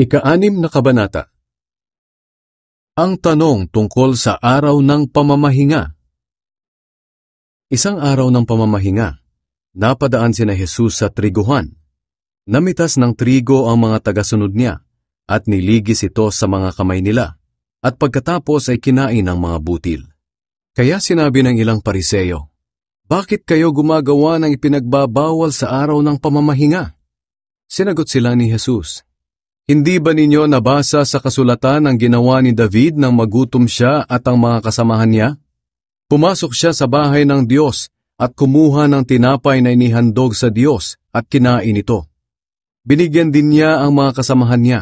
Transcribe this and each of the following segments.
Ika-6 na kabanata. Ang tanong tungkol sa araw ng pamamahinga. Isang araw ng pamamahinga, napadaan sina Jesus sa triguhan. Namitas ng trigo ang mga tagasunod niya at niligis ito sa mga kamay nila at pagkatapos ay kinain ng mga butil. Kaya sinabi ng ilang Pariseo, "Bakit kayo gumagawa ng ipinagbabawal sa araw ng pamamahinga?" Sinagot sila ni Jesus, "Hindi ba ninyo nabasa sa kasulatan ang ginawa ni David nang magutom siya at ang mga kasamahan niya? Pumasok siya sa bahay ng Diyos at kumuha ng tinapay na inihandog sa Diyos at kinain ito. Binigyan din niya ang mga kasamahan niya.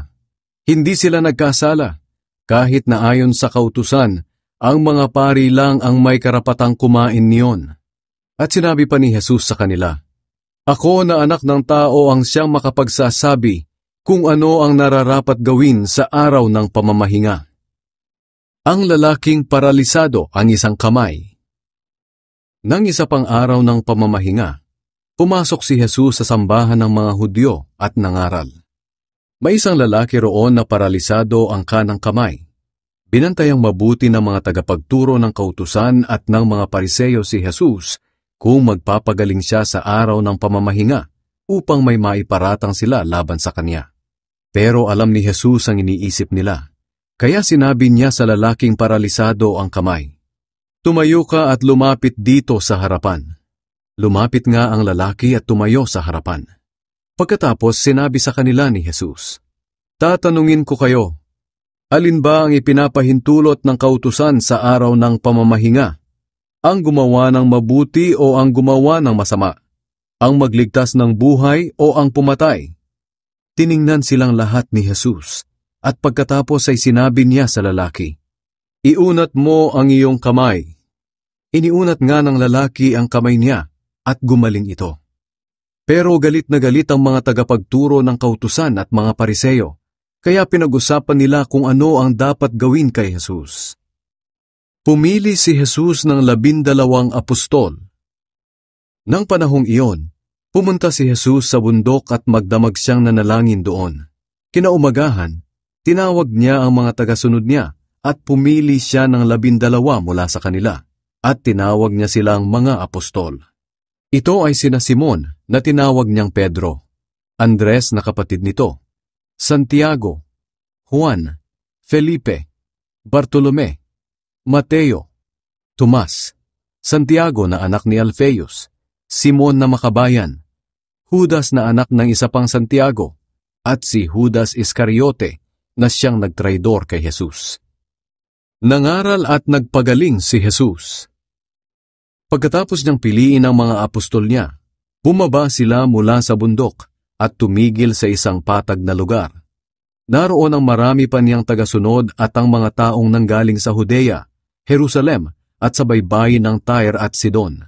Hindi sila nagkasala, kahit na ayon sa kautusan, ang mga pari lang ang may karapatang kumain niyon." At sinabi pa ni Jesus sa kanila, "Ako na anak ng tao ang siyang makapagsasabi kung ano ang nararapat gawin sa araw ng pamamahinga." Ang lalaking paralisado ang isang kamay. Nang isa pang araw ng pamamahinga, pumasok si Jesus sa sambahan ng mga Hudyo at nangaral. May isang lalaki roon na paralisado ang kanang kamay. Binantayang mabuti ng mga tagapagturo ng kautusan at ng mga Pariseo si Jesus kung magpapagaling siya sa araw ng pamamahinga upang may maiparatang sila laban sa kanya. Pero alam ni Jesus ang iniisip nila, kaya sinabi niya sa lalaking paralisado ang kamay, "Tumayo ka at lumapit dito sa harapan." Lumapit nga ang lalaki at tumayo sa harapan. Pagkatapos sinabi sa kanila ni Jesus, "Tatanungin ko kayo, alin ba ang ipinapahintulot ng kautusan sa araw ng pamamahinga? Ang gumawa ng mabuti o ang gumawa ng masama? Ang magligtas ng buhay o ang pumatay?" Tiningnan silang lahat ni Jesus, at pagkatapos ay sinabi niya sa lalaki, "Iunat mo ang iyong kamay." Iniunat nga ng lalaki ang kamay niya, at gumaling ito. Pero galit na galit ang mga tagapagturo ng kautusan at mga Pariseo, kaya pinag-usapan nila kung ano ang dapat gawin kay Jesus. Pumili si Jesus ng 12 apostol. Nang panahong iyon, pumunta si Jesus sa bundok at magdamag siyang nanalangin doon. Kinaumagahan, tinawag niya ang mga tagasunod niya at pumili siya ng 12 mula sa kanila at tinawag niya silang mga apostol. Ito ay sina Simon na tinawag niyang Pedro, Andres na kapatid nito, Santiago, Juan, Felipe, Bartolome, Mateo, Tomas, Santiago na anak ni Alfeus, Simon na makabayan, Judas na anak ng isa pang Santiago, at si Judas Iscariote na siyang nagtraidor kay Jesus. Nangaral at nagpagaling si Jesus. Pagkatapos niyang piliin ang mga apostol niya, bumaba sila mula sa bundok at tumigil sa isang patag na lugar. Naroon ang marami pa niyang tagasunod at ang mga taong nanggaling sa Judea, Jerusalem at sa baybayin ng Tyre at Sidon.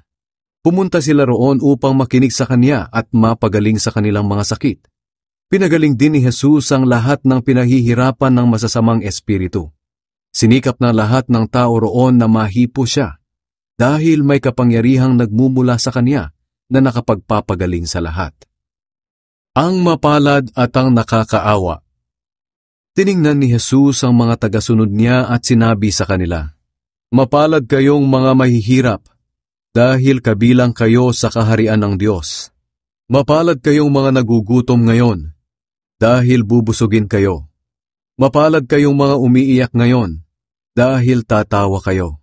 Pumunta sila roon upang makinig sa kanya at mapagaling sa kanilang mga sakit. Pinagaling din ni Jesus ang lahat ng pinahihirapan ng masasamang espiritu. Sinikap na lahat ng tao roon na mahipo siya, dahil may kapangyarihang nagmumula sa kanya na nakapagpapagaling sa lahat. Ang mapalad at ang nakakaawa. Tiningnan ni Jesus ang mga tagasunod niya at sinabi sa kanila, "Mapalad kayong mga mahihirap, dahil kabilang kayo sa kaharian ng Diyos. Mapalad kayong mga nagugutom ngayon, dahil bubusugin kayo. Mapalad kayong mga umiiyak ngayon, dahil tatawa kayo.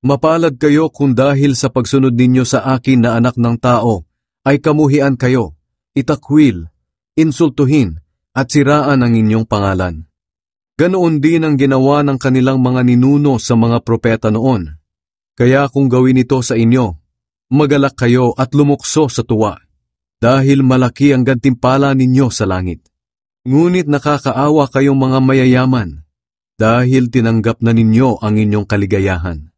Mapalad kayo kung dahil sa pagsunod ninyo sa akin na anak ng tao, ay kamuhian kayo, itakwil, insultuhin, at siraan ang inyong pangalan. Ganoon din ang ginawa ng kanilang mga ninuno sa mga propeta noon. Kaya kung gawin ito sa inyo, magalak kayo at lumukso sa tuwa, dahil malaki ang gantimpala ninyo sa langit. Ngunit nakakaawa kayong mga mayayaman, dahil tinanggap na ninyo ang inyong kaligayahan.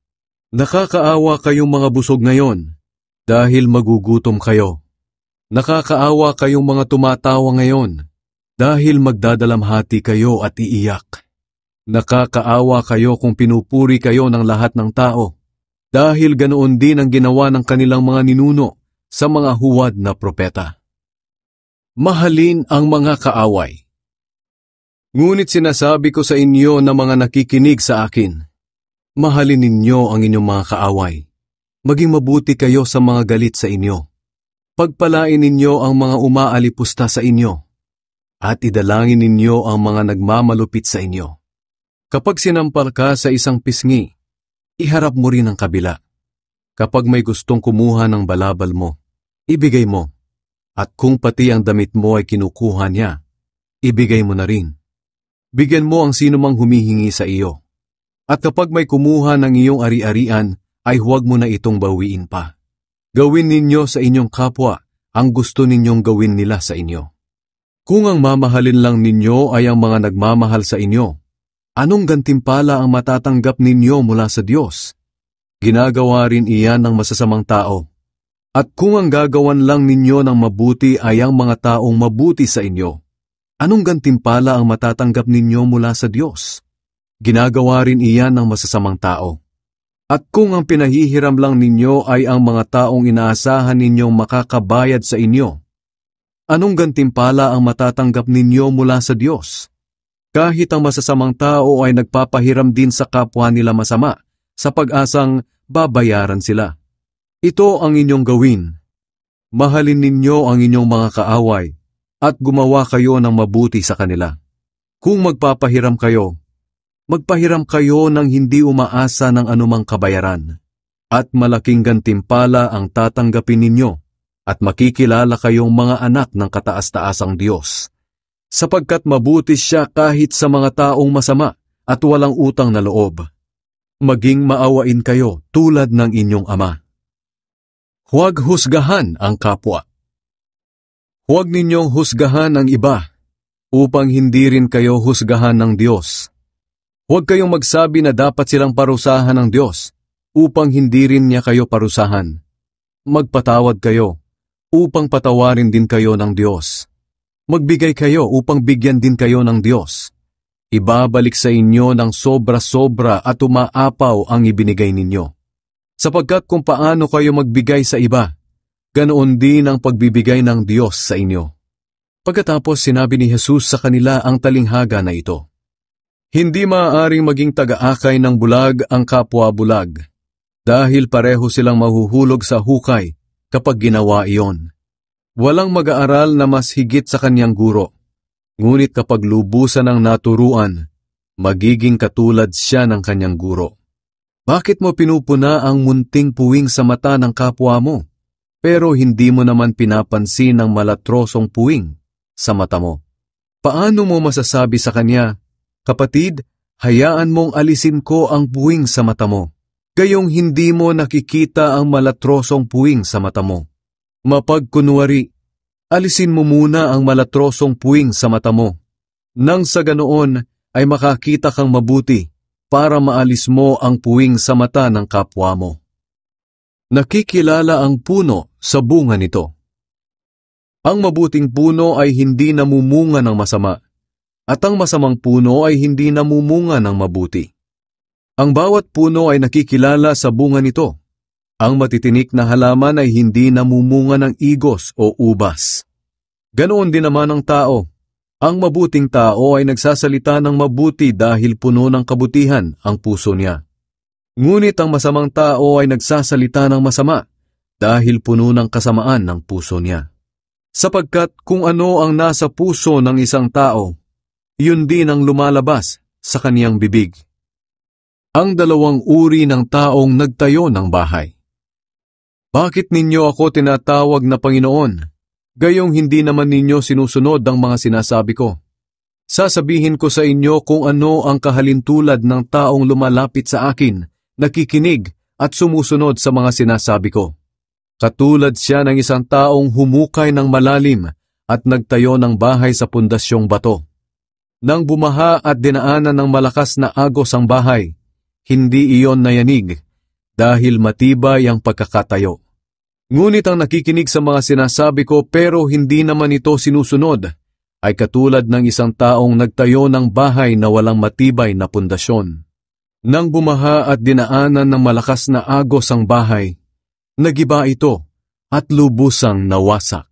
Nakakaawa kayong mga busog ngayon, dahil magugutom kayo. Nakakaawa kayong mga tumatawa ngayon, dahil magdadalamhati kayo at iiyak. Nakakaawa kayo kung pinupuri kayo ng lahat ng tao, dahil ganoon din ang ginawa ng kanilang mga ninuno sa mga huwad na propeta. Mahalin ang mga kaaway. Ngunit sinasabi ko sa inyo na mga nakikinig sa akin, mahalin ninyo ang inyong mga kaaway. Maging mabuti kayo sa mga galit sa inyo. Pagpalain ninyo ang mga umaalipusta sa inyo. At idalangin ninyo ang mga nagmamalupit sa inyo. Kapag sinampal ka sa isang pisngi, iharap mo rin ang kabila. Kapag may gustong kumuha ng balabal mo, ibigay mo. At kung pati ang damit mo ay kinukuha niya, ibigay mo na rin. Bigyan mo ang sinumang humihingi sa iyo. At kapag may kumuha ng iyong ari-arian, ay huwag mo na itong bawiin pa. Gawin ninyo sa inyong kapwa ang gusto ninyong gawin nila sa inyo. Kung ang mamahalin lang ninyo ay ang mga nagmamahal sa inyo, anong gantimpala ang matatanggap ninyo mula sa Diyos? Ginagawa rin iyan ng masasamang tao. At kung ang gagawan lang ninyo ng mabuti ay ang mga taong mabuti sa inyo, anong gantimpala ang matatanggap ninyo mula sa Diyos? Ginagawa rin iyan ng masasamang tao. At kung ang pinahihiram lang ninyo ay ang mga taong inaasahan ninyong makakabayad sa inyo, anong gantimpala ang matatanggap ninyo mula sa Diyos? Kahit ang masasamang tao ay nagpapahiram din sa kapwa nila masama, sa pag-asang babayaran sila. Ito ang inyong gawin. Mahalin ninyo ang inyong mga kaaway, at gumawa kayo ng mabuti sa kanila. Kung magpapahiram kayo, magpahiram kayo ng hindi umaasa ng anumang kabayaran, at malaking gantimpala ang tatanggapin ninyo, at makikilala kayong mga anak ng kataas-taasang Diyos. Sapagkat mabuti siya kahit sa mga taong masama at walang utang na loob. Maging maawain kayo tulad ng inyong Ama. Huwag husgahan ang kapwa. Huwag ninyong husgahan ang iba, upang hindi rin kayo husgahan ng Diyos. Huwag kayong magsabi na dapat silang parusahan ng Diyos, upang hindi rin niya kayo parusahan. Magpatawad kayo, upang patawarin din kayo ng Diyos. Magbigay kayo upang bigyan din kayo ng Diyos. Ibabalik sa inyo ng sobra-sobra at umaapaw ang ibinigay ninyo. Sapagkat kung paano kayo magbigay sa iba, ganoon din ang pagbibigay ng Diyos sa inyo. Pagkatapos sinabi ni Jesus sa kanila ang talinghaga na ito, hindi maaaring maging taga-akay ng bulag ang kapwa bulag, dahil pareho silang mahuhulog sa hukay kapag ginawa iyon. Walang mag-aaral na mas higit sa kanyang guro, ngunit kapag lubusan ng naturuan, magiging katulad siya ng kanyang guro. Bakit mo pinupuna ang munting puwing sa mata ng kapwa mo, pero hindi mo naman pinapansin ang malatrosong puwing sa mata mo? Paano mo masasabi sa kanya, kapatid, hayaan mong alisin ko ang puwing sa mata mo, gayong hindi mo nakikita ang malatrosong puwing sa mata mo? Mapagkunwari, alisin mo muna ang malatrosong puwing sa mata mo, nang sa ganoon ay makakita kang mabuti para maalis mo ang puwing sa mata ng kapwa mo. Nakikilala ang puno sa bunga nito. Ang mabuting puno ay hindi namumunga ng masama, at ang masamang puno ay hindi namumunga ng mabuti. Ang bawat puno ay nakikilala sa bunga nito. Ang matitinik na halaman ay hindi namumunga ng igos o ubas. Ganoon din naman ang tao. Ang mabuting tao ay nagsasalita ng mabuti dahil puno ng kabutihan ang puso niya. Ngunit ang masamang tao ay nagsasalita ng masama dahil puno ng kasamaan ng puso niya. Sapagkat kung ano ang nasa puso ng isang tao, yun din ang lumalabas sa kaniyang bibig. Ang dalawang uri ng taong nagtayo ng bahay. Bakit ninyo ako tinatawag na Panginoon, gayong hindi naman ninyo sinusunod ang mga sinasabi ko? Sasabihin ko sa inyo kung ano ang kahalintulad ng taong lumalapit sa akin, nakikinig at sumusunod sa mga sinasabi ko. Katulad siya ng isang taong humukay ng malalim at nagtayo ng bahay sa pundasyong bato. Nang bumaha at dinaanan ng malakas na agos ang bahay, hindi iyon nayanig dahil matibay ang pagkakatayo. Ngunit ang nakikinig sa mga sinasabi ko pero hindi naman ito sinusunod, ay katulad ng isang taong nagtayo ng bahay na walang matibay na pundasyon. Nang bumaha at dinaanan ng malakas na agos ang bahay, nagiba ito at lubusang nawasak.